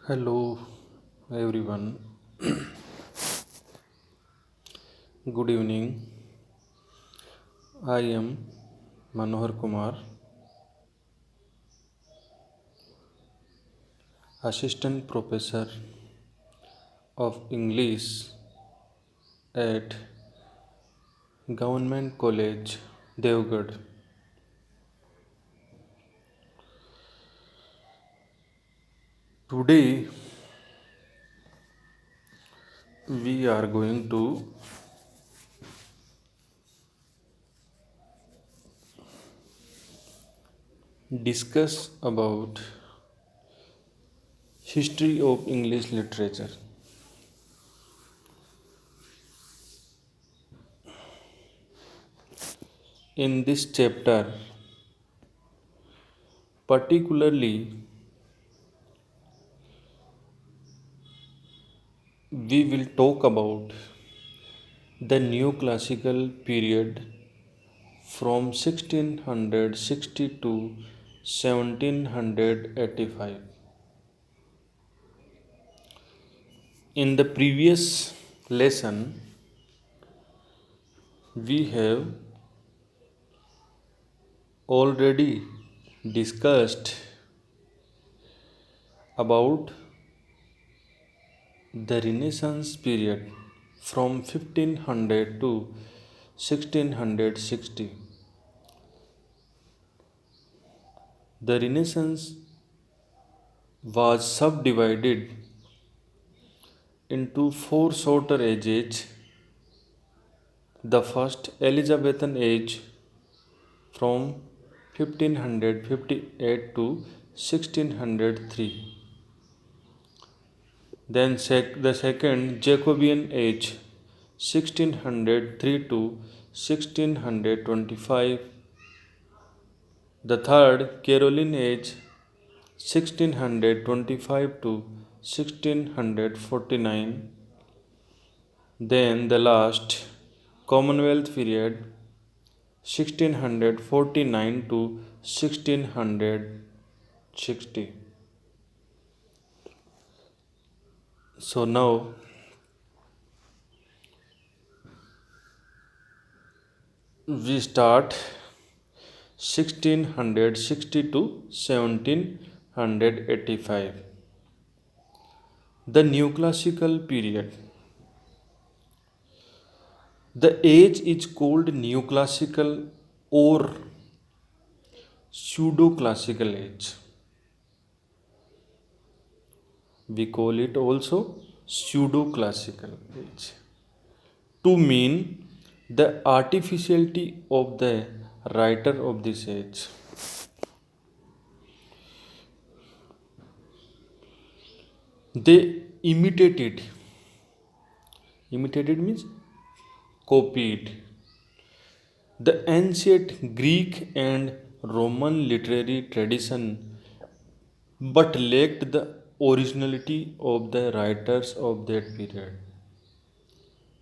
Hello, everyone. Good evening. I am Manohar Kumar, Assistant Professor of English at Government College, Devgarh. Today, we are going to discuss about history of English literature. In this chapter, particularly, we will talk about the neoclassical period from 1660 to 1785. In the previous lesson, we have already discussed about the Renaissance period from 1500 to 1660. The Renaissance was subdivided into four shorter ages. The first Elizabethan age from 1558 to 1603. Then the second Jacobean age 1603 to 1625. The third Caroline age 1625 to 1649. Then the last Commonwealth period 1649 to 1660. So now we start 1660 to 1785. The neoclassical period. The age is called neoclassical or pseudo classical age. We call it also pseudo classical age to mean the artificiality of the writer of this age. They imitated means copied the ancient Greek and Roman literary tradition but lacked the originality of the writers of that period.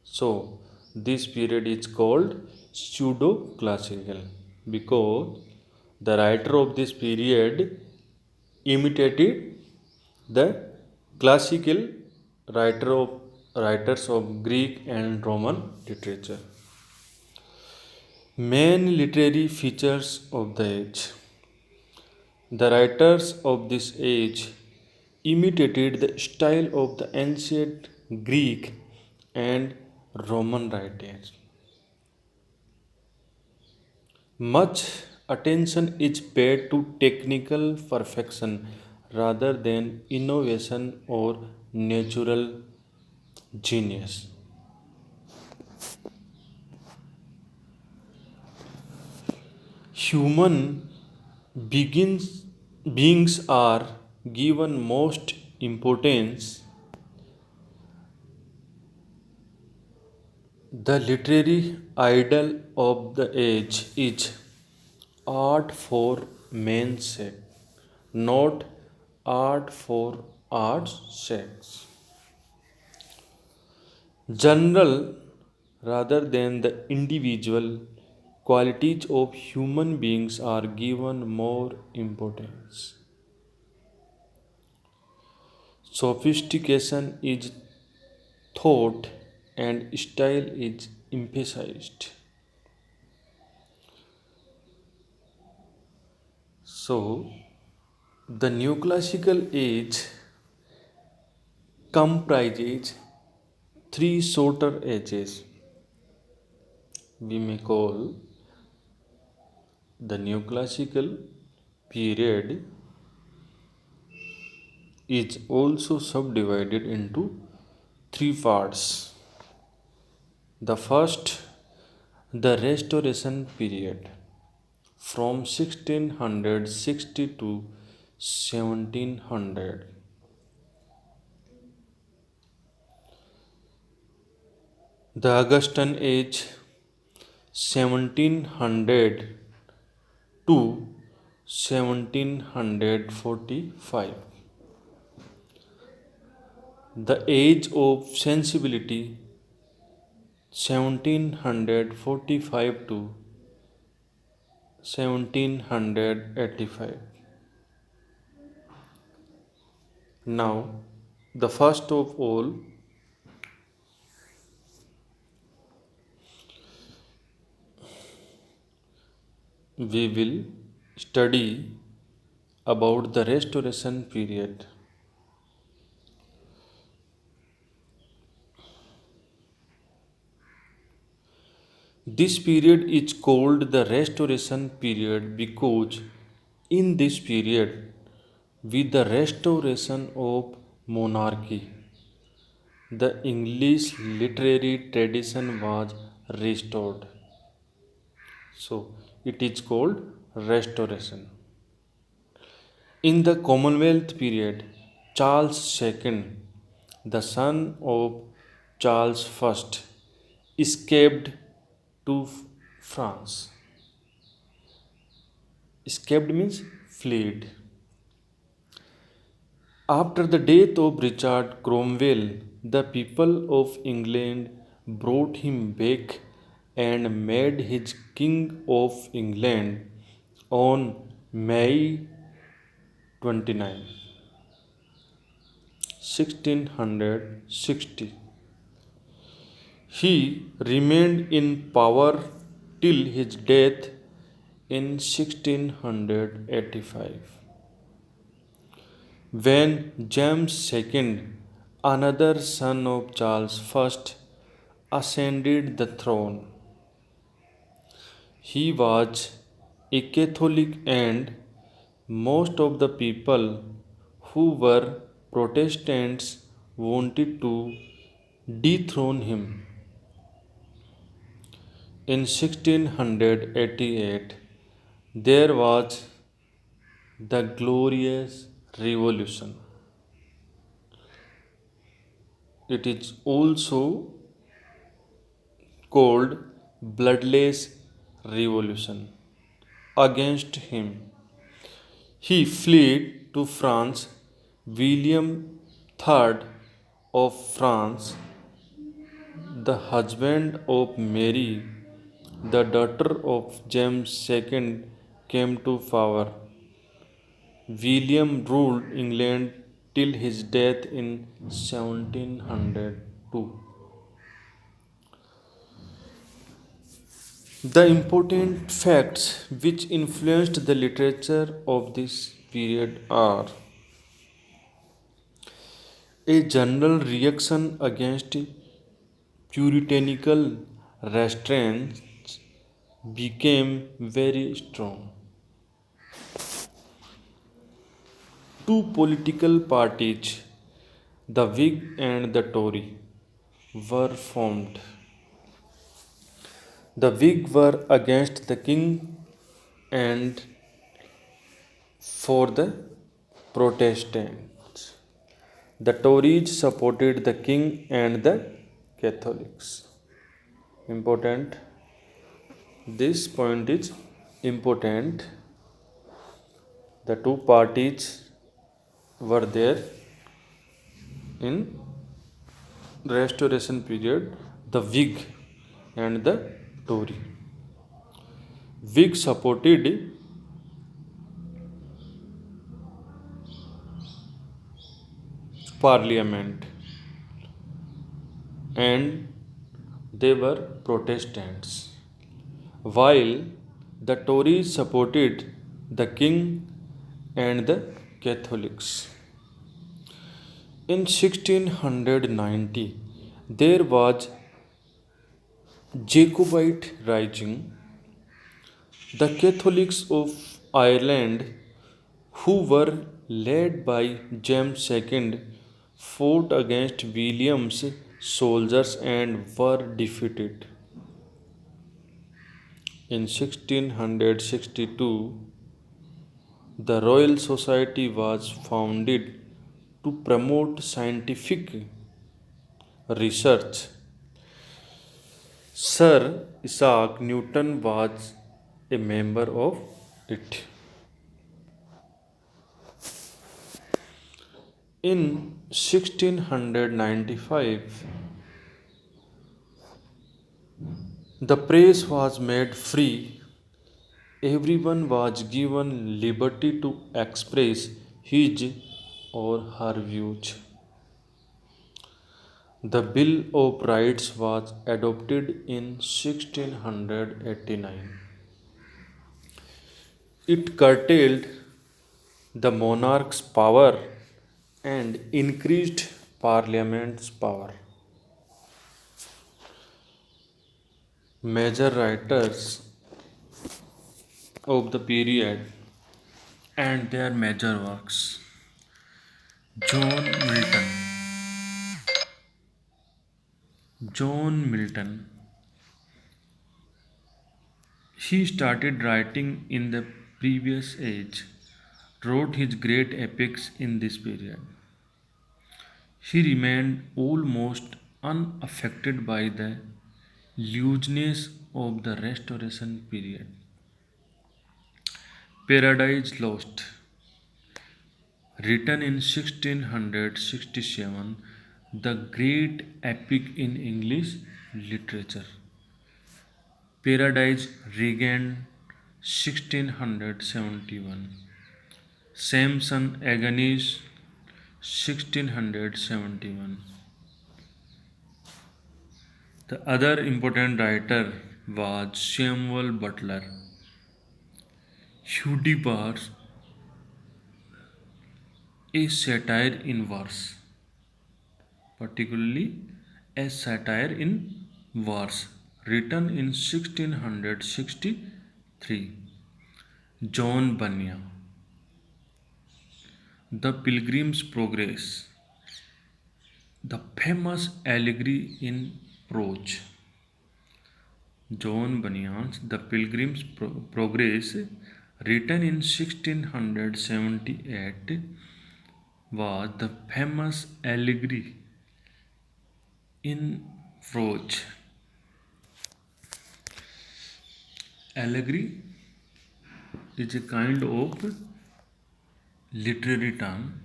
So, this period is called pseudo classical because the writer of this period imitated the classical writers of Greek and Roman literature. Main literary features of the age. The writers of this age imitated the style of the ancient Greek and Roman writers. Much attention is paid to technical perfection rather than innovation or natural genius. Human begins, beings are given most importance. The literary idol of the age is art for men's sake, not art for art's sake. General rather than the individual qualities of human beings are given more importance. Sophistication is thought and style is emphasized. So, the neoclassical age comprises three shorter ages. We may call the neoclassical period is also subdivided into three parts. The first, the Restoration period from 1660 to 1700. The Augustan age 1700 to 1745. The age of sensibility 1745 to 1785. Now, the first of all, we will study about the Restoration period. This period is called the Restoration period because in this period, with the restoration of monarchy, the English literary tradition was restored. So, it is called Restoration. In the Commonwealth period, Charles II, the son of Charles I, escaped to France. Escaped means fled. After the death of Richard Cromwell, the people of England brought him back and made him King of England on May 29, 1660. He remained in power till his death in 1685. When James II, another son of Charles I, ascended the throne, he was a Catholic and most of the people who were Protestants wanted to dethrone him. In 1688, there was the Glorious Revolution. It is also called Bloodless Revolution against him. He fled to France. William III of France, the husband of Mary, the daughter of James II, came to power. William ruled England till his death in 1702. The important facts which influenced the literature of this period are a general reaction against puritanical restraints became very strong. Two political parties, the Whig and the Tory, were formed. The Whig were against the king and for the Protestants. The Tories supported the king and the Catholics. Important. This point is important. The two parties were there in Restoration period, the Whig and the Tory. Whig supported parliament, and they were Protestants, while the Tories supported the king and the Catholics. In 1690, there was Jacobite rising. The Catholics of Ireland, who were led by James II, fought against William's soldiers and were defeated. In 1662, the Royal Society was founded to promote scientific research. Sir Isaac Newton was a member of it. In 1695, the press was made free. Everyone was given liberty to express his or her views. The Bill of Rights was adopted in 1689. It curtailed the monarch's power and increased Parliament's power. Major writers of the period and their major works. John Milton. John Milton. He started writing in the previous age, wrote his great epics in this period. He remained almost unaffected by the looseness of the Restoration period. Paradise Lost, written in 1667, the great epic in English literature. Paradise Regained 1671. Samson Agonies 1671. The other important writer was Samuel Butler. Hudibras, a satire in verse, particularly a satire in verse, written in 1663. John Bunyan, The Pilgrim's Progress, the famous allegory in prose. John Bunyan's The Pilgrim's Progress, written in 1678, was the famous allegory in prose. Allegory is a kind of literary term.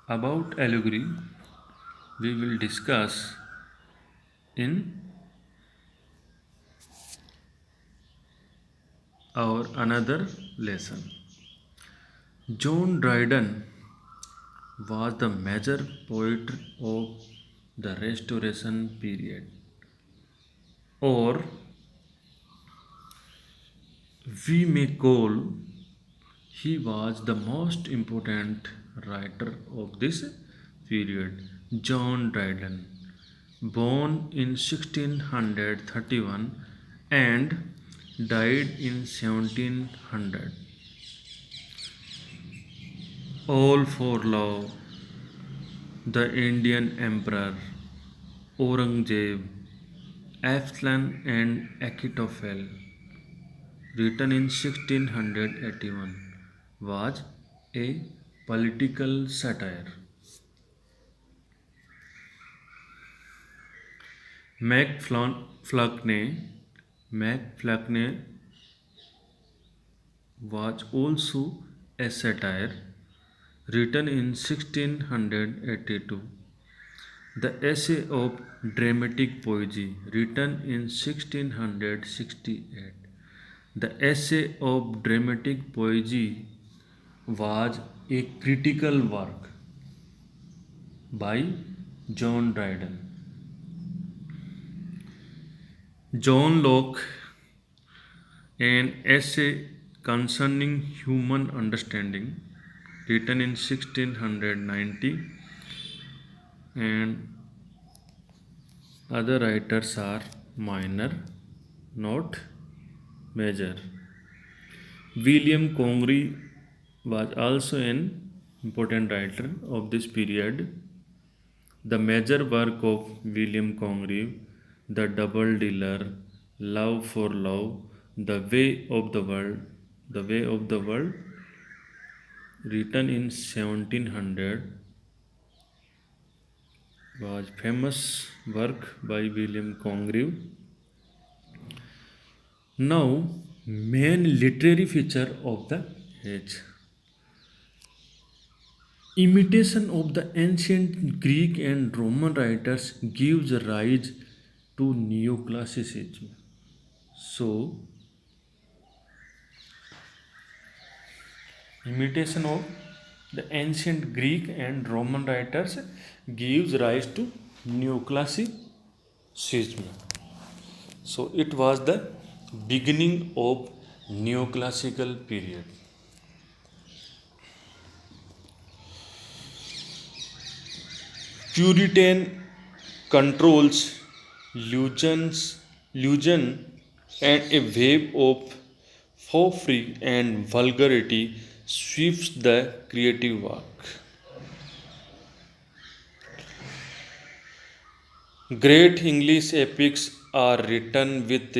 About allegory, we will discuss in our another lesson. John Dryden was the major poet of the Restoration period, or we may call he was the most important writer of this period. John Dryden, born in 1631 and died in 1700. All for love, the Indian Emperor, Aurangzeb, Absalom and Achitophel, written in 1681, was a political satire. MacFluney was also a satire, written in 1682. The Essay of Dramatic Poesy, written in 1668. The essay of dramatic poesy was a critical work by John Dryden. John Locke, an essay concerning human understanding, written in 1690, and other writers are minor, not major. William Congreve was also an important writer of this period. The major work of William Congreve, The Double Dealer, Love for Love, The Way of the World, written in 1700, was famous work by William Congreve. Now, main literary feature of the age. Imitation of the ancient Greek and Roman writers gives rise to neoclassicism. So, imitation of the ancient Greek and Roman writers gives rise to neoclassicism. So, it was the beginning of neoclassical period. Puritan controls illusion and a wave of foppery and vulgarity sweeps the creative work. Great English epics are written with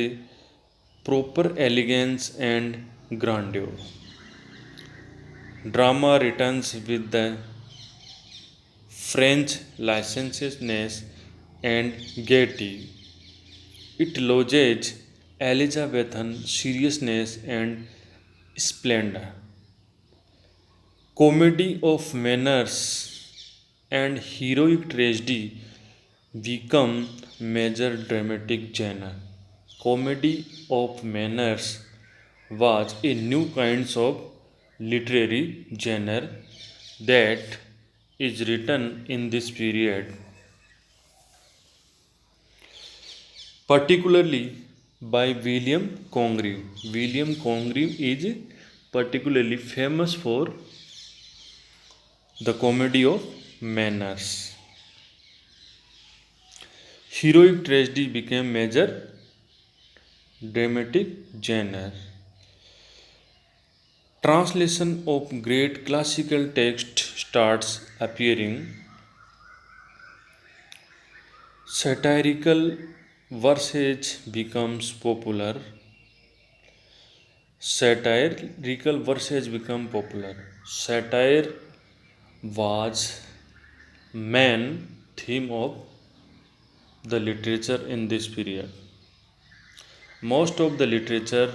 proper elegance and grandeur. Drama returns with the French licentiousness and gaiety. It lodges Elizabethan seriousness and splendor. Comedy of manners and heroic tragedy become major dramatic genre. Comedy of manners was a new kind of literary genre that is written in this period, particularly by William Congreve. William Congreve is particularly famous for the comedy of manners. Heroic tragedy became major dramatic genre. Translation of great classical text starts appearing. Satirical verses becomes popular. Satirical verses become popular. Satire was main theme of the literature in this period. Most of the literature,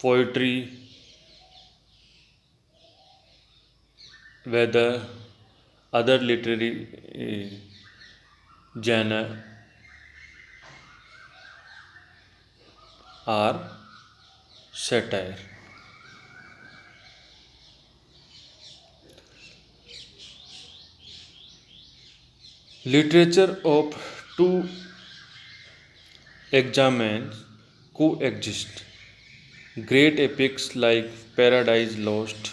poetry, whether other literary genre are satire. Literature of two examines coexist. Great epics like Paradise Lost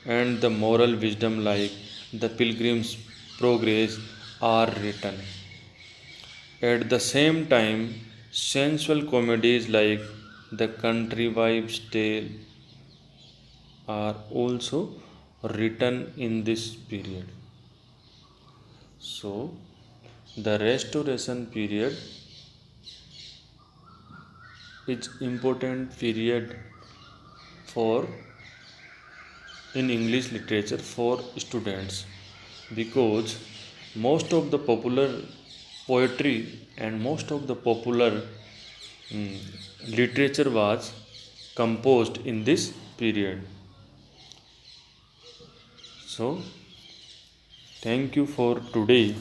and the moral wisdom like The Pilgrim's Progress are written. At the same time, sensual comedies like The Country Wives' Tale are also written in this period. So, the Restoration period is important period for in English literature for students, because most of the popular poetry and most of the popular mm, literature was composed in this period. So, thank you for today.